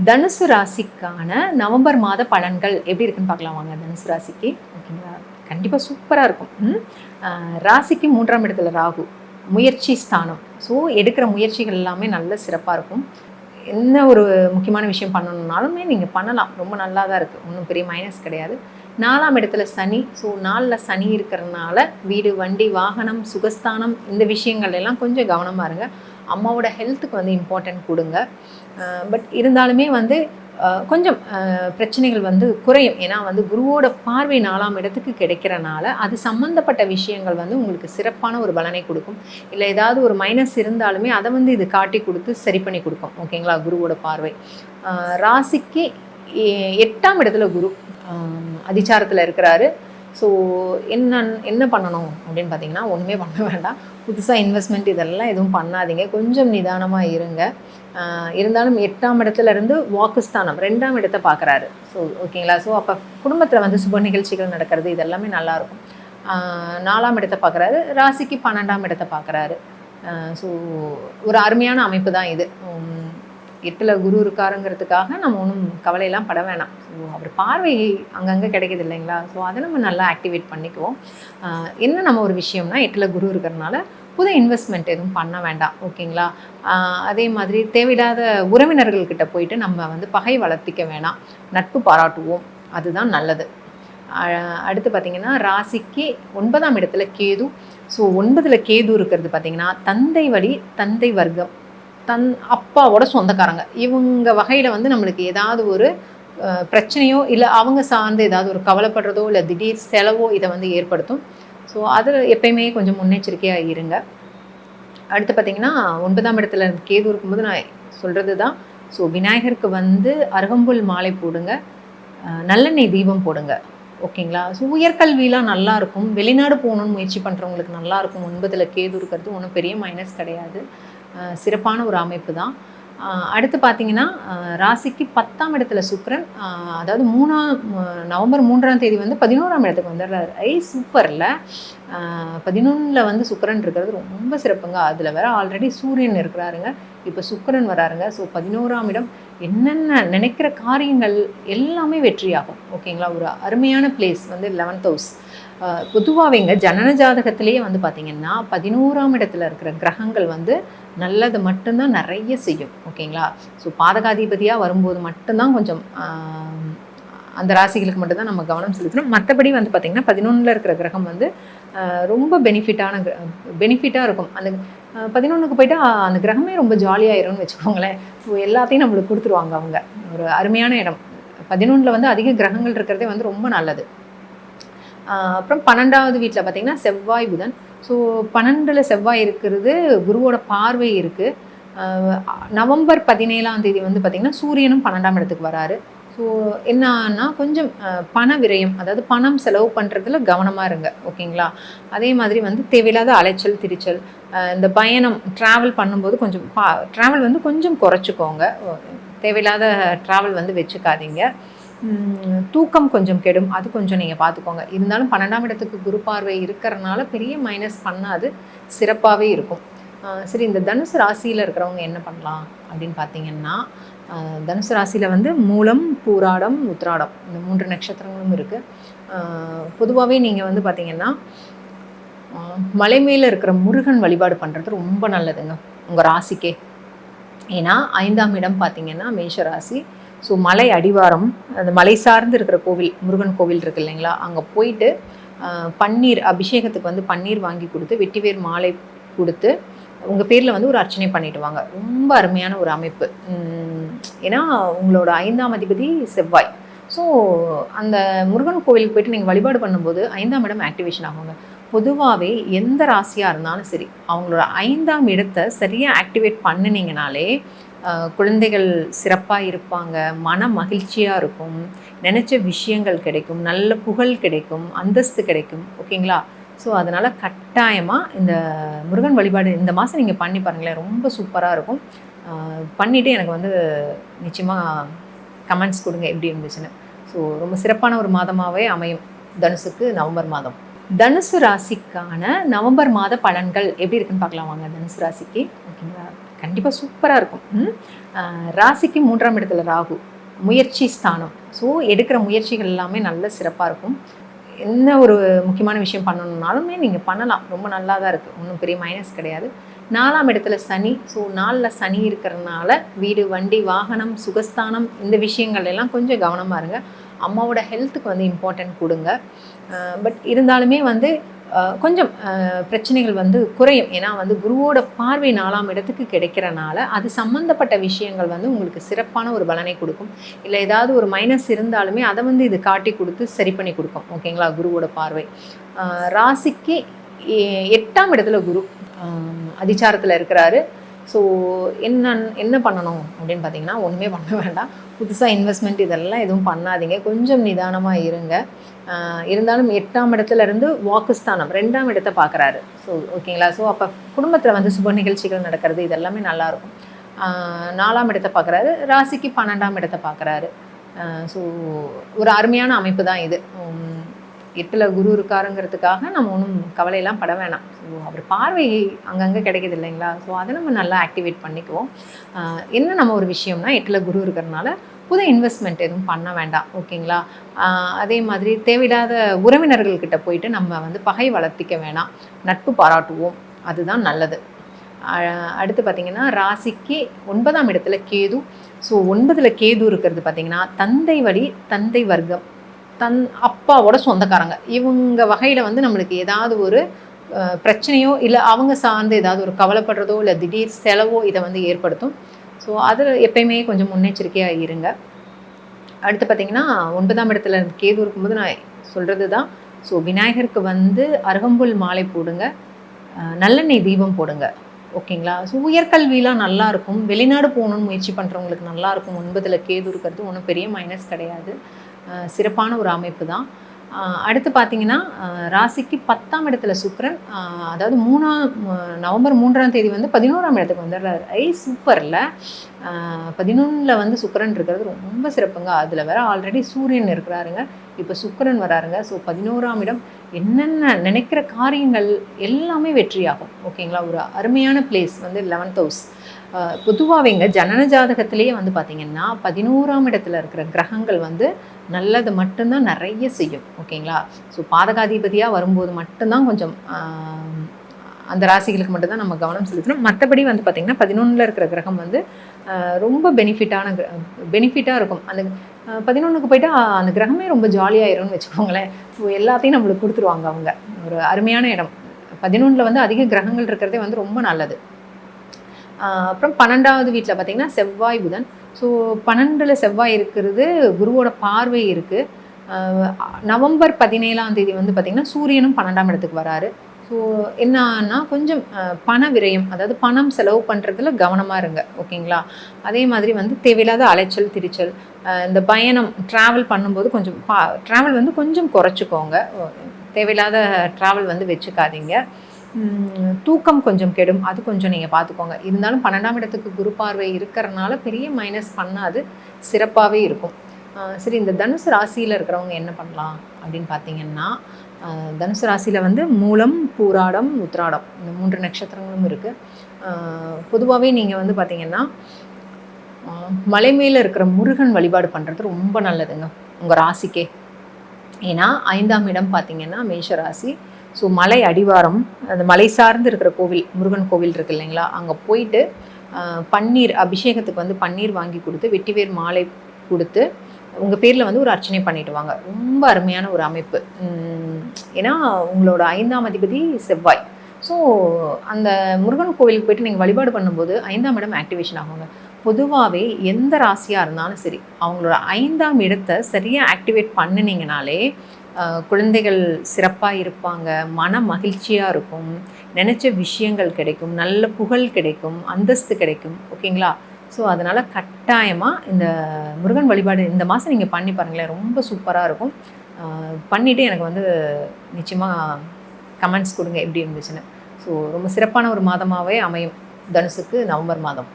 தனுசு ராசிக்கான நவம்பர் மாத பலன்கள் எப்படி இருக்குன்னு பார்க்கலாம் வாங்க. தனுசு ராசிக்கு ஓகேங்களா, கண்டிப்பாக சூப்பராக இருக்கும். ராசிக்கு 3ஆம் இடத்துல ராகு, முயற்சி ஸ்தானம். ஸோ எடுக்கிற முயற்சிகள் எல்லாமே நல்ல சிறப்பாக இருக்கும். என்ன ஒரு முக்கியமான விஷயம் பண்ணணுன்னாலுமே நீங்கள் பண்ணலாம், ரொம்ப நல்லா தான் இருக்குது, ஒன்றும் பெரிய மைனஸ் கிடையாது. 4ஆம் இடத்துல சனி. ஸோ 4ல் சனி இருக்கிறதுனால வீடு, வண்டி, வாகனம், சுகஸ்தானம் இந்த விஷயங்கள் எல்லாம் கொஞ்சம் கவனமாக இருங்க. அம்மாவோட ஹெல்த்துக்கு வந்து இம்பார்ட்டன்ட் கொடுங்க. பட் இருந்தாலுமே வந்து கொஞ்சம் பிரச்சனைகள் வந்து குறையும். ஏன்னா வந்து குருவோட பார்வை 4ஆம் இடத்துக்கு கிடைக்கிறனால அது சம்மந்தப்பட்ட விஷயங்கள் வந்து உங்களுக்கு சிறப்பான ஒரு பலனை கொடுக்கும். இல்லை ஏதாவது ஒரு மைனஸ் இருந்தாலுமே அதை வந்து இது காட்டி கொடுத்து சரி பண்ணி கொடுக்கும். ஓகேங்களா, குருவோட பார்வை. ராசிக்கு 8ஆம் இடத்துல குரு அதிச்சாரத்தில் இருக்கிறாரு. ஸோ என்ன பண்ணணும் அப்படின்னு பார்த்தீங்கன்னா, ஒன்றுமே பண்ண வேண்டாம். புதுசாக இன்வெஸ்ட்மெண்ட் இதெல்லாம் எதுவும் பண்ணாதீங்க, கொஞ்சம் நிதானமாக இருங்க. இருந்தாலும் 8ஆம் இடத்துல இருந்து வாக்குஸ்தானம் 2ஆம் இடத்தை பார்க்குறாரு. ஸோ ஓகேங்களா, ஸோ அப்போ குடும்பத்தில் வந்து சுப நிகழ்ச்சிகள் நடக்கிறது இதெல்லாமே நல்லாயிருக்கும். 4ஆம் இடத்தை பார்க்குறாரு, ராசிக்கு 12ஆம் இடத்தை பார்க்குறாரு. ஸோ ஒரு அருமையான அமைப்பு தான் இது. 8ல் குரு இருக்காருங்கிறதுக்காக நம்ம ஒன்றும் கவலையெல்லாம் பட வேணாம். ஸோ அவர் பார்வை அங்கங்கே கிடைக்கிது இல்லைங்களா, ஸோ அதை நம்ம நல்லா ஆக்டிவேட் பண்ணிக்குவோம். என்ன நம்ம ஒரு விஷயம்னா, 8ல் குரு இருக்கிறதுனால புது இன்வெஸ்ட்மெண்ட் எதுவும் பண்ண வேண்டாம். ஓகேங்களா, அதே மாதிரி தேவையில்லாத உறவினர்கள்கிட்ட போயிட்டு நம்ம வந்து பகை வளர்த்திக்க வேணாம், நட்பு பாராட்டுவோம், அதுதான் நல்லது. அடுத்து பார்த்திங்கன்னா, ராசிக்கு 9ஆம் இடத்துல கேது. ஸோ 9ல் கேது இருக்கிறது பார்த்திங்கன்னா, தந்தை வழி, தந்தை வர்க்கம், அப்பாவோட சொந்தக்காரங்க இவங்க வகையில் வந்து நம்மளுக்கு ஏதாவது ஒரு பிரச்சனையோ இல்லை அவங்க சார்ந்து ஏதாவது ஒரு கவலைப்படுறதோ இல்லை திடீர் செலவோ இதை வந்து ஏற்படுத்தும். ஸோ அதில் எப்பயுமே கொஞ்சம் முன்னெச்சரிக்கையாக இருங்க. அடுத்து பார்த்திங்கன்னா, 9ஆம் இடத்துல கேது இருக்கும்போது நான் சொல்கிறது தான். ஸோ விநாயகருக்கு வந்து அருகம்புல் மாலை போடுங்க, நல்லெண்ணெய் தீபம் போடுங்க. ஓகேங்களா, ஸோ உயர்கல்விலாம் நல்லாயிருக்கும். வெளிநாடு போகணுன்னு முயற்சி பண்ணுறவங்களுக்கு நல்லாயிருக்கும். 9ல் கேது இருக்கிறது ஒன்றும் பெரிய மைனஸ் கிடையாது, சிறப்பான ஒரு அமைப்பு தான். அடுத்து பார்த்திங்கன்னா, ராசிக்கு 10ஆம் இடத்துல சுக்கிரன், அதாவது நவம்பர் 3ஆம் தேதி வந்து 11ஆம் இடத்துக்கு வந்துடுறாரு. சூப்பரில் 11ல் வந்து சுக்கிரன் இருக்கிறது ரொம்ப சிறப்புங்க. அதில் வேற ஆல்ரெடி சூரியன் இருக்கிறாருங்க, இப்போ சுக்கிரன் வராருங்க. ஸோ 11ஆம் இடம் என்னென்ன நினைக்கிற காரியங்கள் எல்லாமே வெற்றியாகும். ஓகேங்களா, ஒரு அருமையான பிளேஸ் வந்து 11th ஹவுஸ். பொதுவாகவேங்க ஜனன ஜாதகத்திலேயே வந்து பார்த்திங்கன்னா 11ஆம் இடத்துல இருக்கிற கிரகங்கள் வந்து நல்லது மட்டும்தான் நிறைய செய்யும். ஓகேங்களா, ஸோ பாதகாதிபதியாக வரும்போது மட்டும்தான் கொஞ்சம் அந்த ராசிகளுக்கு மட்டும்தான் நம்ம கவனம் செலுத்தணும். மற்றபடி வந்து பார்த்திங்கன்னா 11ல் இருக்கிற கிரகம் வந்து ரொம்ப பெனிஃபிட்டாக இருக்கும். அந்த 11க்கு போயிட்டு அந்த கிரகமே ரொம்ப ஜாலியாகிரும்னு வச்சுக்கோங்களேன். ஸோ எல்லாத்தையும் நம்மளுக்கு கொடுத்துருவாங்க அவங்க. ஒரு அருமையான இடம் 11ல் வந்து அதிக கிரகங்கள் இருக்கிறதே வந்து ரொம்ப நல்லது. அப்புறம் 12வது வீட்டில் பார்த்திங்கன்னா செவ்வாய், புதன். ஸோ 12ல் செவ்வாய் இருக்கிறது, குருவோட பார்வை இருக்குது. நவம்பர் 17ஆம் தேதி வந்து பார்த்திங்கன்னா சூரியனும் 12ஆம் இடத்துக்கு வராரு. ஸோ என்னன்னா கொஞ்சம் பண விரயம், அதாவது பணம் செலவு பண்ணுறதுல கவனமாக இருங்க. ஓகேங்களா, அதே மாதிரி வந்து தேவையில்லாத அலைச்சல் திரிச்சல், இந்த பயணம் ட்ராவல் பண்ணும்போது கொஞ்சம் ட்ராவல் வந்து கொஞ்சம் குறைச்சிக்கோங்க. தேவையில்லாத ட்ராவல் வந்து வச்சுக்காதீங்க. தூக்கம் கொஞ்சம் கெடும், அது கொஞ்சம் நீங்கள் பார்த்துக்கோங்க. இருந்தாலும் 12ஆம் இடத்துக்கு குரு பார்வை இருக்கிறனால பெரிய மைனஸ் பண்ணாது, சிறப்பாகவே இருக்கும். சரி, இந்த தனுசு ராசியில் இருக்கிறவங்க என்ன பண்ணலாம் அப்படின்னு பார்த்தீங்கன்னா, தனுசு ராசியில் வந்து மூலம், பூராடம், உத்திராடம் இந்த 3 நட்சத்திரங்களும் இருக்குது. பொதுவாகவே நீங்கள் வந்து பார்த்திங்கன்னா மலை மேலே இருக்கிற முருகன் வழிபாடு பண்ணுறது ரொம்ப நல்லதுங்க உங்கள் ராசிக்கே. ஏன்னா 5ஆம் இடம் பார்த்திங்கன்னா மேஷ ராசி. ஸோ மலை அடிவாரம், அந்த மலை சார்ந்து இருக்கிற கோவில், முருகன் கோவில் இருக்குது இல்லைங்களா, அங்கே போயிட்டு பன்னீர் அபிஷேகத்துக்கு வந்து பன்னீர் வாங்கி கொடுத்து வெட்டிவேர் மாலை கொடுத்து உங்கள் பேரில் வந்து ஒரு அர்ச்சனை பண்ணிட்டு வாங்க. ரொம்ப அருமையான ஒரு அமைப்பு. ஏன்னா உங்களோட 5ஆம் அதிபதி செவ்வாய். ஸோ அந்த முருகன் கோவிலுக்கு போயிட்டு நீங்கள் வழிபாடு பண்ணும்போது 5ஆம் இடம் ஆக்டிவேஷன் ஆகுங்க. பொதுவாகவே எந்த ராசியாக இருந்தாலும் சரி, அவங்களோட 5ஆம் இடத்தை சரியாக ஆக்டிவேட் பண்ணினீங்கனாலே குழந்தைகள் சிறப்பாக இருப்பாங்க, மன மகிழ்ச்சியாக இருக்கும், நினச்ச விஷயங்கள் கிடைக்கும், நல்ல புகழ் கிடைக்கும், அந்தஸ்து கிடைக்கும். ஓகேங்களா, ஸோ அதனால் கட்டாயமாக இந்த முருகன் வழிபாடு இந்த மாதம் நீங்கள் பண்ணி பாருங்களேன், ரொம்ப சூப்பராக இருக்கும். பண்ணிவிட்டு எனக்கு வந்து நிச்சயமாக கமெண்ட்ஸ் கொடுங்க எப்படி இருந்துச்சுன்னு. ஸோ ரொம்ப சிறப்பான ஒரு மாதமாகவே அமையும் தனுசுக்கு நவம்பர் மாதம். தனுசு ராசிக்கான நவம்பர் மாத பலன்கள் எப்படி இருக்குன்னு பார்க்கலாம் வாங்க. தனுசு ராசிக்கு ஓகேங்களா, கண்டிப்பாக சூப்பராக இருக்கும். ராசிக்கு 3ஆம் இடத்துல ராகு, முயற்சி ஸ்தானம். ஸோ எடுக்கிற முயற்சிகள் எல்லாமே நல்ல சிறப்பாக இருக்கும். என்ன ஒரு முக்கியமான விஷயம் பண்ணணுன்னாலுமே நீங்கள் பண்ணலாம். ரொம்ப நல்லா தான் இருக்குது, ஒன்றும் பெரிய மைனஸ் கிடையாது. 4ஆம் இடத்துல சனி. ஸோ 4ல் சனி இருக்கிறதுனால வீடு, வண்டி, வாகனம், சுகஸ்தானம் இந்த விஷயங்கள் எல்லாம் கொஞ்சம் கவனமாக இருங்க. அம்மாவோட ஹெல்த்துக்கு வந்து இம்பார்ட்டன்ட் கொடுங்க. பட் இருந்தாலுமே வந்து கொஞ்சம் பிரச்சனைகள் வந்து குறையும். ஏன்னா வந்து குருவோட பார்வை 4ஆம் இடத்துக்கு கிடைக்கிறனால அது சம்மந்தப்பட்ட விஷயங்கள் வந்து உங்களுக்கு சிறப்பான ஒரு பலனை கொடுக்கும். இல்லை ஏதாவது ஒரு மைனஸ் இருந்தாலுமே அதை வந்து இது காட்டி கொடுத்து சரி பண்ணி கொடுக்கும். ஓகேங்களா? குருவோட பார்வை. ராசிக்கு 8ஆம் இடத்துல குரு அதிச்சாரத்தில் இருக்கிறாரு. ஸோ என்ன பண்ணணும் அப்படின்னு பார்த்தீங்கன்னா, ஒன்றுமே பண்ண வேண்டாம். புதுசாக இன்வெஸ்ட்மெண்ட் இதெல்லாம் எதுவும் பண்ணாதீங்க. கொஞ்சம் நிதானமாக இருங்க. இருந்தாலும் 8ஆம் இடத்துலேருந்து வாக்குஸ்தானம் 2ஆம் இடத்தை பார்க்குறாரு. ஸோ ஓகேங்களா? ஸோ அப்போ குடும்பத்தில் வந்து சுப நிகழ்ச்சிகள் நடக்கிறது இதெல்லாமே நல்லாயிருக்கும். 4ஆம் இடத்தை பார்க்குறாரு. ராசிக்கு 12ஆம் இடத்தை பார்க்குறாரு. ஸோ ஒரு அருமையான அமைப்பு தான் இது. 8ல் குரு இருக்காருங்கிறதுக்காக நம்ம ஒன்றும் கவலையெல்லாம் பட வேணாம். ஸோ அவர் பார்வை அங்கங்கே கிடைக்கிது இல்லைங்களா? ஸோ அதை நம்ம நல்லா ஆக்டிவேட் பண்ணிக்குவோம். என்ன நம்ம ஒரு விஷயம்னா 8ல் குரு இருக்கிறதுனால புது இன்வெஸ்ட்மெண்ட் எதுவும் பண்ண வேண்டாம். ஓகேங்களா? அதே மாதிரி தேவையில்லாத உறவினர்கள்கிட்ட போயிட்டு நம்ம வந்து பகை வளர்த்திக்க வேணாம். நட்பு பாராட்டுவோம், அதுதான் நல்லது. அடுத்து பார்த்திங்கன்னா ராசிக்கு 9ஆம் இடத்துல கேது. ஸோ 9ல் கேது இருக்கிறது பார்த்திங்கன்னா தந்தை வழி, தந்தை வர்க்கம், அப்பாவோட சொந்தக்காரங்க இவங்க வகையில் வந்து நம்மளுக்கு ஏதாவது ஒரு பிரச்சனையோ இல்லை அவங்க சார்ந்து ஏதாவது ஒரு கவலைப்படுறதோ இல்லை திடீர் செலவோ இதை வந்து ஏற்படுத்தும். ஸோ அதில் எப்பயுமே கொஞ்சம் முன்னெச்சரிக்கையாக இருங்க. அடுத்து பார்த்திங்கன்னா 9ஆம் இடத்துல கேது இருக்கும்போது நான் சொல்கிறது தான். ஸோ விநாயகருக்கு வந்து அருகம்புல் மாலை போடுங்க, நல்லெண்ணெய் தீபம் போடுங்க. ஓகேங்களா? ஸோ உயர்கல்வியெலாம் நல்லாயிருக்கும். வெளிநாடு போகணுன்னு முயற்சி பண்ணுறவங்களுக்கு நல்லாயிருக்கும். 9ல் கேது இருக்கிறது ஒன்றும் பெரிய மைனஸ் கிடையாது. சிறப்பான ஒரு அமைப்பு தான். அடுத்து பார்த்திங்கன்னா ராசிக்கு 10ஆம் இடத்துல சுக்கிரன். அதாவது நவம்பர் 3ஆம் தேதி வந்து 11ஆம் இடத்துக்கு வந்துடுறாரு. சூப்பரில் 11ல் வந்து சுக்கிரன் இருக்கிறது ரொம்ப சிறப்புங்க. அதில் வேற ஆல்ரெடி சூரியன் இருக்கிறாருங்க, இப்போ சுக்கிரன் வராருங்க. ஸோ 11ஆம் இடம் என்னென்ன நினைக்கிற காரியங்கள் எல்லாமே வெற்றியாகும். ஓகேங்களா? ஒரு அருமையான பிளேஸ் வந்து 11th ஹவுஸ். பொதுவாகவேங்க ஜனன ஜாதகத்திலேயே வந்து பார்த்திங்கன்னா 11ஆம் இடத்துல இருக்கிற கிரகங்கள் வந்து நல்லது மட்டும்தான் நிறைய செய்யும். ஓகேங்களா? ஸோ பாதகாதிபதியாக வரும்போது மட்டும்தான் கொஞ்சம் அந்த ராசிகளுக்கு மட்டும்தான் நம்ம கவனம் செலுத்தணும். மற்றபடி வந்து பார்த்திங்கன்னா 11ல் இருக்கிற கிரகம் வந்து ரொம்ப பெனிஃபிட்டாக இருக்கும். அந்த 11க்கு போய்ட்டு அந்த கிரகமே ரொம்ப ஜாலியாகிரும்னு வச்சுக்கோங்களேன். ஸோ எல்லாத்தையும் நம்மளுக்கு கொடுத்துருவாங்க அவங்க. ஒரு அருமையான இடம் 11ல் வந்து அதிக கிரகங்கள் இருக்கிறதே வந்து ரொம்ப நல்லது. அப்புறம் 12வது வீட்டில் பார்த்திங்கன்னா செவ்வாய் புதன். ஸோ 12ல் செவ்வாய் இருக்கிறது, குருவோட பார்வை இருக்குது. நவம்பர் 17ஆம் தேதி வந்து பார்த்திங்கன்னா சூரியனும் 12ஆம் இடத்துக்கு வராரு. ஸோ என்னன்னா கொஞ்சம் பண விரயம், அதாவது பணம் செலவு பண்ணுறதுல கவனமாக இருங்க. ஓகேங்களா? அதே மாதிரி வந்து தேவையில்லாத அலைச்சல் திரிச்சல், இந்த பயணம் ட்ராவல் பண்ணும்போது கொஞ்சம் ட்ராவல் வந்து கொஞ்சம் குறைச்சிக்கோங்க. தேவையில்லாத ட்ராவல் வந்து வச்சுக்காதீங்க. தூக்கம் கொஞ்சம் கெடும், அது கொஞ்சம் நீங்கள் பார்த்துக்கோங்க. இருந்தாலும் 12ஆம் இடத்துக்கு குரு பார்வை இருக்கிறனால பெரிய மைனஸ் பண்ணாது, சிறப்பாகவே இருக்கும். சரி, இந்த தனுசு ராசியில் இருக்கிறவங்க என்ன பண்ணலாம் அப்படின்னு பார்த்தீங்கன்னா, தனுசு ராசியில் வந்து மூலம், பூராடம், உத்திராடம் இந்த 3 நட்சத்திரங்களும் இருக்குது. பொதுவாகவே நீங்கள் வந்து பார்த்திங்கன்னா மலை மேலே இருக்கிற முருகன் வழிபாடு பண்ணுறது ரொம்ப நல்லதுங்க உங்கள் ராசிக்கே. ஏன்னா 5ஆம் இடம் பார்த்திங்கன்னா மேஷ ராசி. ஸோ மலை அடிவாரம், அந்த மலை சார்ந்து இருக்கிற கோவில், முருகன் கோவில் இருக்குது இல்லைங்களா, அங்கே போயிட்டு பன்னீர் அபிஷேகத்துக்கு வந்து பன்னீர் வாங்கி கொடுத்து வெட்டிவேர் மாலை கொடுத்து உங்கள் பேரில் வந்து ஒரு அர்ச்சனை பண்ணிட்டு வாங்க. ரொம்ப அருமையான ஒரு அமைப்பு. ஏன்னா உங்களோட 5ஆம் அதிபதி செவ்வாய். ஸோ அந்த முருகன் கோவிலுக்கு போயிட்டு நீங்கள் வழிபாடு பண்ணும்போது 5ஆம் இடம் ஆக்டிவேஷன் ஆகுங்க. பொதுவாகவே எந்த ராசியாக இருந்தாலும் சரி, அவங்களோட 5ஆம் இடத்தை சரியாக ஆக்டிவேட் பண்ணினீங்கனாலே குழந்தைகள் சிறப்பாக இருப்பாங்க, மன மகிழ்ச்சியாக இருக்கும், நினச்ச விஷயங்கள் கிடைக்கும், நல்ல புகழ் கிடைக்கும், அந்தஸ்து கிடைக்கும். ஓகேங்களா? ஸோ அதனால் கட்டாயமாக இந்த முருகன் வழிபாடு இந்த மாதம் நீங்கள் பண்ணி பாருங்களேன், ரொம்ப சூப்பராக இருக்கும். பண்ணிவிட்டு எனக்கு வந்து நிச்சயமாக கமெண்ட்ஸ் கொடுங்க எப்படி இருந்துச்சுன்னு. ஸோ ரொம்ப சிறப்பான ஒரு மாதமாகவே அமையும் தனுசுக்கு நவம்பர் மாதம்.